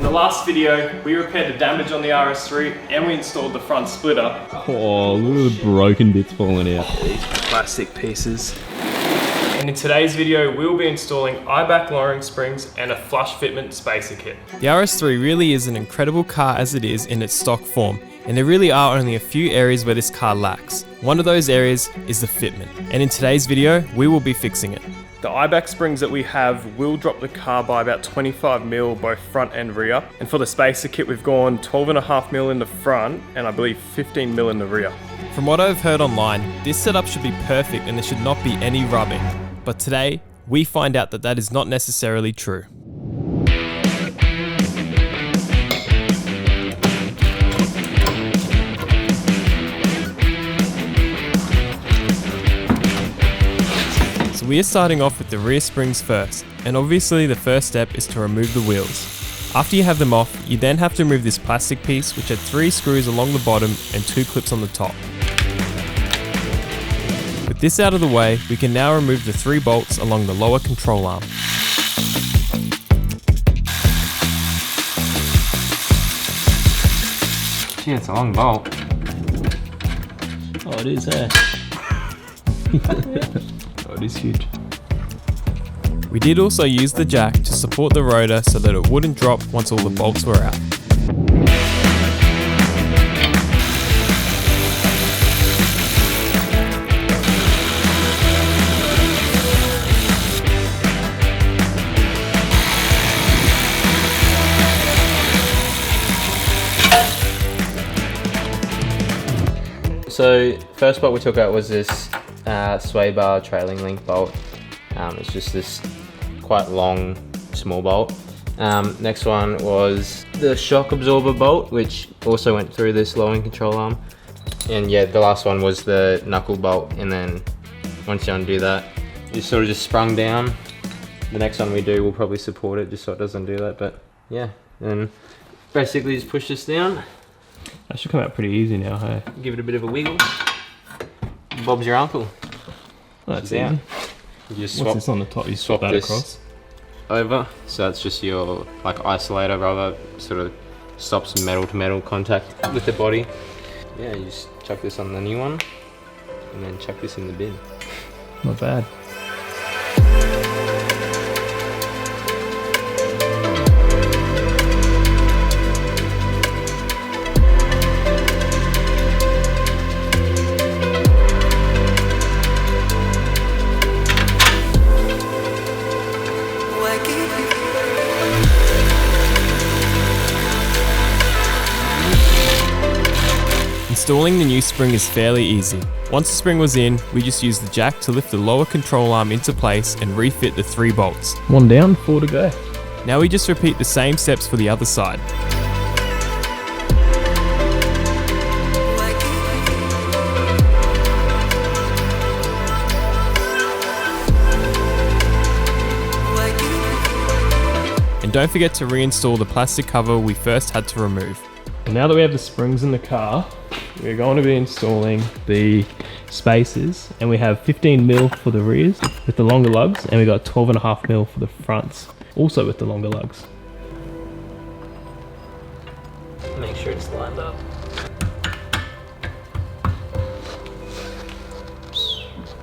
the last video, we repaired the damage on the RS3 and we installed the front splitter. Oh, look at the broken bits falling out. These plastic pieces. And in today's video, we'll be installing Eibach lowering springs and a flush fitment spacer kit. The RS3 really is an incredible car as it is in its stock form, and there really are only a few areas where this car lacks. One of those areas is the fitment, and in today's video, we will be fixing it. The Eibach springs that we have will drop the car by about 25mm both front and rear, and for the spacer kit we've gone 12.5mm in the front and I believe 15mm in the rear. From what I've heard online, this setup should be perfect and there should not be any rubbing. But today, we find out that that is not necessarily true. So we are starting off with the rear springs first, and obviously the first step is to remove the wheels. After you have them off, you then have to remove this plastic piece which had 3 screws along the bottom and 2 clips on the top. With this out of the way, we can now remove the 3 bolts along the lower control arm. Gee, it's a long bolt. Oh, it is, eh? Oh, it is huge. We did also use the jack to support the rotor so that it wouldn't drop once all the bolts were out. So first bolt we took out was this sway bar trailing link bolt. It's just this quite long small bolt. Next one was the shock absorber bolt, which also went through this lowering control arm. And yeah, the last one was the knuckle bolt, and then once you undo that, you sort of just sprung down. The next one we do will probably support it just so it doesn't do that, but yeah. And basically just push this down. That should come out pretty easy now, hey? Give it a bit of a wiggle. Bob's your uncle. Oh, that's Down. easy. You just What's this on the top? You swap that this across? over, so that's just your like isolator rubber, sort of stops metal to metal contact with the body. Yeah, you just chuck this on the new one, and then chuck this in the bin. Not bad. Installing the new spring is fairly easy. Once the spring was in, we just used the jack to lift the lower control arm into place and refit the 3 bolts. 1 down, 4 to go. Now we just repeat the same steps for the other side. And don't forget to reinstall the plastic cover we first had to remove. And now that we have the springs in the car, we're going to be installing the spacers, and we have 15mm for the rears with the longer lugs, and we got 12.5mm for the fronts, also with the longer lugs. Make sure it's lined up.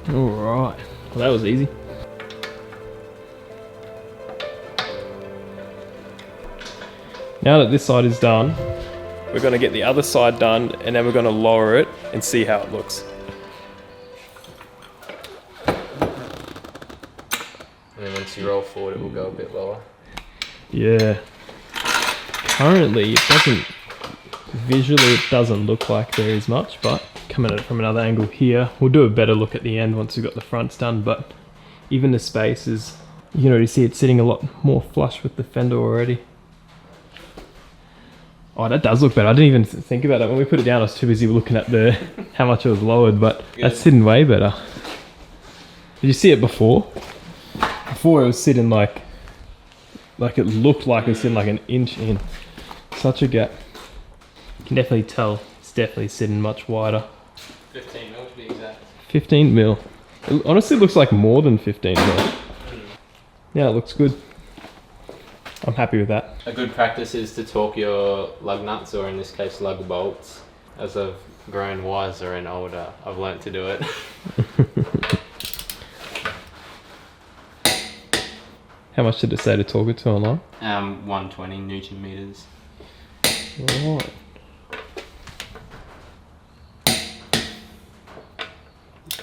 Alright, well that was easy. Now that this side is done, We're going to get the other side done and then we're going to lower it and see how it looks. And then once you roll forward, it will go a bit lower. yeah. Currently, visually it doesn't look like there is much, but coming at it from another angle here, we'll do a better look at the end once we've got the fronts done, but even the spaces, you can already see it sitting a lot more flush with the fender already. Oh, that does look better. I didn't even think about that. When we put it down, I was too busy looking at the how much it was lowered, but that's sitting way better. Did you see it before? Before it was sitting like it looked like it was sitting like an inch in. Such a gap. You can definitely tell it's definitely sitting much wider. 15mm to be exact. 15mm. It honestly looks like more than 15mm. Yeah, it looks good. I'm happy with that. A good practice is to torque your lug nuts, or in this case lug bolts. As I've grown wiser and older, I've learnt to do it. How much did it say to torque it to online? 120 Newton meters. Alright.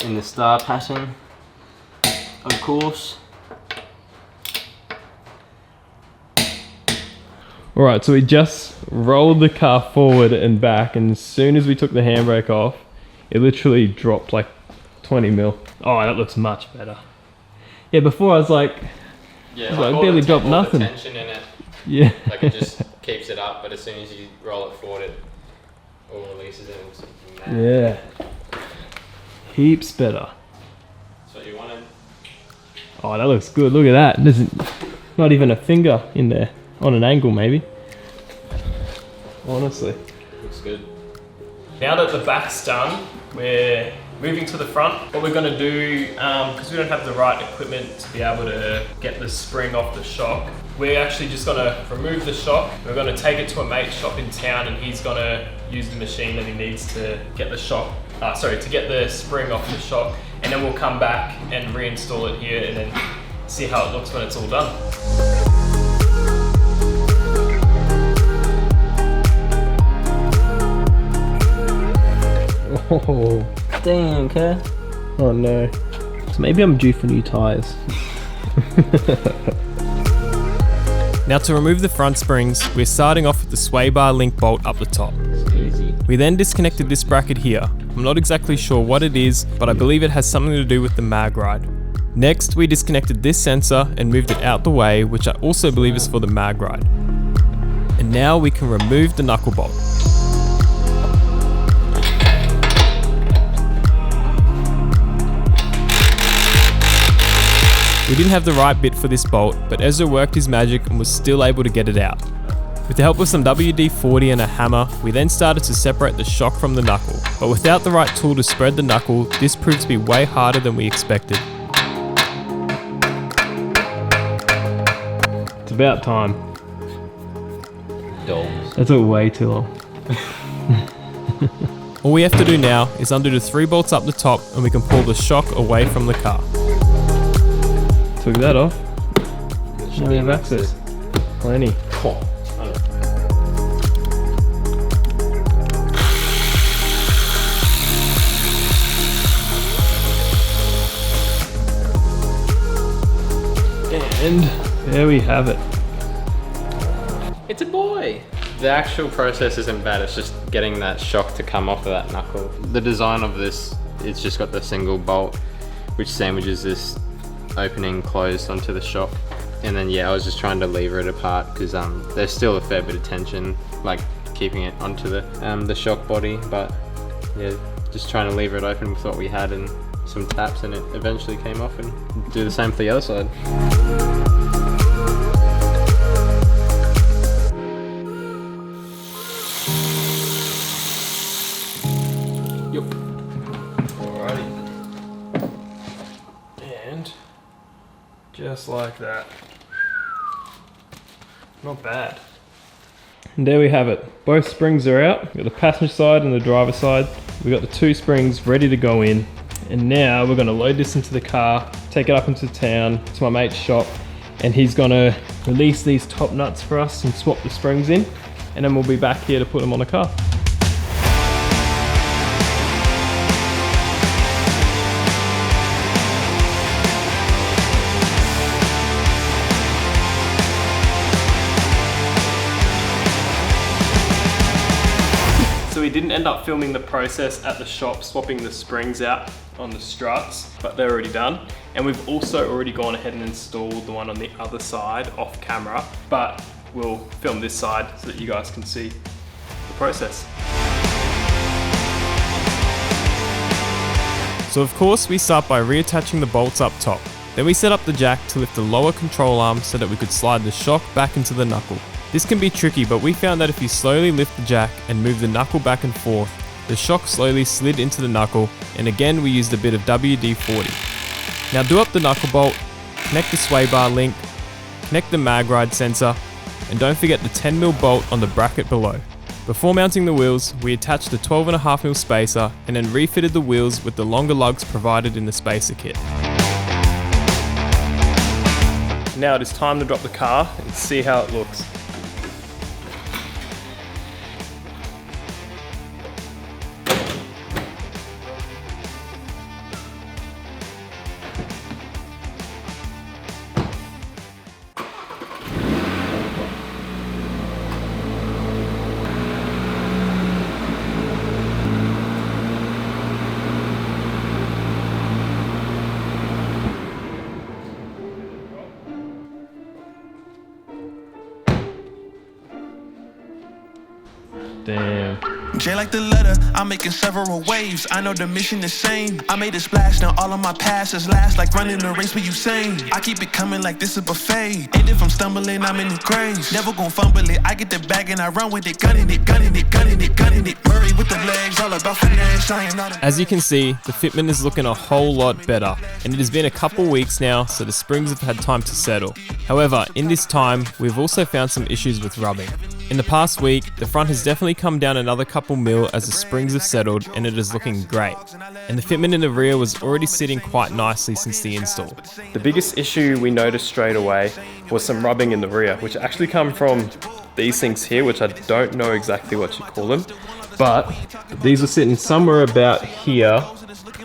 In the star pattern, of course. Alright, so we just rolled the car forward and back, and as soon as we took the handbrake off, it literally dropped like 20 mil. Oh, that looks much better. Yeah, before I was like, Yeah, like it barely dropped nothing. Tension in it. Yeah. Like it just keeps it up, but as soon as you roll it forward, it all releases it. It's mad. Yeah. Heaps better. That's what you wanted. Oh, that looks good. Look at that. There's not even a finger in there. On an angle, maybe. Honestly. Looks good. Now that the back's done, we're moving to the front. What we're going to do, because we don't have the right equipment to be able to get the spring off the shock, we're actually just going to remove the shock. We're going to take it to a mate's shop in town, and he's going to use the machine that he needs to get the shock, to get the spring off the shock, and then we'll come back and reinstall it here and then see how it looks when it's all done. Oh. Damn, okay. Oh no. So maybe I'm due for new tyres. Now to remove the front springs, we're starting off with the sway bar link bolt up the top. Easy. We then disconnected this bracket here. I'm not exactly sure what it is, but I believe it has something to do with the mag ride. Next, we disconnected this sensor and moved it out the way, which I also believe is for the mag ride. And now we can remove the knuckle bolt. We didn't have the right bit for this bolt, but Ezra worked his magic and was still able to get it out. With the help of some WD-40 and a hammer, we then started to separate the shock from the knuckle. But without the right tool to spread the knuckle, this proved to be way harder than we expected. It's about time. Dolls. That took way too long. All we have to do now is undo the 3 bolts up the top and we can pull the shock away from the car. Took that off. Now we have access. Plenty. And there we have it. It's a boy! The actual process isn't bad, it's just getting that shock to come off of that knuckle. The design of this, it's just got the single bolt, which sandwiches this opening closed onto the shock. And then yeah, I was just trying to lever it apart because there's still a fair bit of tension, like keeping it onto the shock body, but yeah, just trying to lever it open with what we had and some taps, and it eventually came off, and do the same for the other side. Yep. Alrighty. And just like that. Not bad. And there we have it. Both springs are out. We've got the passenger side and the driver side. We've got the 2 springs ready to go in. And now we're gonna load this into the car, take it up into town to my mate's shop, and he's gonna release these top nuts for us and swap the springs in, and then we'll be back here to put them on the car. So we didn't end up filming the process at the shop, swapping the springs out on the struts, but they're already done. And we've also already gone ahead and installed the one on the other side off camera, but we'll film this side so that you guys can see the process. So of course we start by reattaching the bolts up top. Then we set up the jack to lift the lower control arm so that we could slide the shock back into the knuckle. This can be tricky, but we found that if you slowly lift the jack and move the knuckle back and forth, the shock slowly slid into the knuckle, and again we used a bit of WD-40. Now do up the knuckle bolt, connect the sway bar link, connect the mag ride sensor, and don't forget the 10mm bolt on the bracket below. Before mounting the wheels, we attached the 12.5mm spacer and then refitted the wheels with the longer lugs provided in the spacer kit. Now it is time to drop the car and see how it looks. Damn. J like the letter, I'm making several waves. I know the mission is same. I made a splash, now all of my passes last like running a race with Usain. I keep it coming like this a buffet. And if I'm stumbling, I'm in the graves. Never gon' fumble it. I get the bag and I run with it, gunning it, gunning it, gunning it, gunning it. Murray with the legs, all about finesse. I am not a... As you can see, the fitment is looking a whole lot better, and it has been a couple weeks now, so the springs have had time to settle. However, in this time, we've also found some issues with rubbing. In the past week, the front has definitely come down another couple mil as the springs have settled, and it is looking great. And the fitment in the rear was already sitting quite nicely since the install. The biggest issue we noticed straight away was some rubbing in the rear, which actually come from these things here, which I don't know exactly what you call them, but these were sitting somewhere about here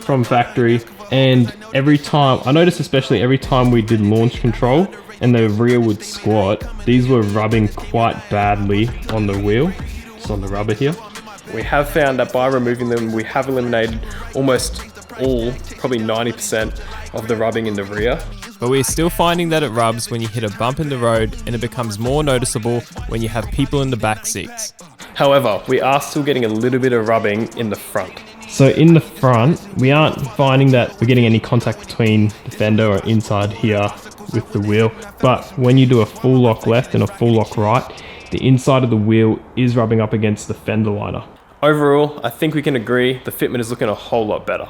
from factory, and every time, I noticed especially every time we did launch control and the rear would squat, these were rubbing quite badly on the wheel, just on the rubber here. We have found that by removing them, we have eliminated almost all, probably 90% of the rubbing in the rear. But we're still finding that it rubs when you hit a bump in the road, and it becomes more noticeable when you have people in the back seats. However, we are still getting a little bit of rubbing in the front. So in the front, we aren't finding that we're getting any contact between the fender or inside here with the wheel. But when you do a full lock left and a full lock right, the inside of the wheel is rubbing up against the fender liner. Overall, I think we can agree the fitment is looking a whole lot better.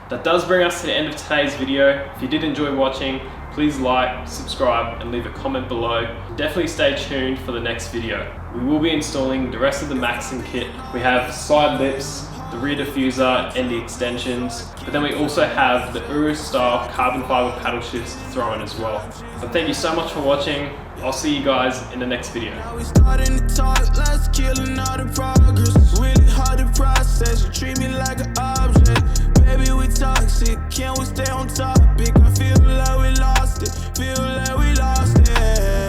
That does bring us to the end of today's video. If you did enjoy watching, please like, subscribe, and leave a comment below. Definitely stay tuned for the next video. We will be installing the rest of the Maxim kit. We have side lips, the rear diffuser, and the extensions. But then we also have the Urus style carbon fiber paddle shifts to throw in as well. So thank you so much for watching. I'll see you guys in the next video. We starting to talk, let's killing all the progress. Really hard to process, you treat me like an object. Baby, we toxic, can we stay on topic? I feel like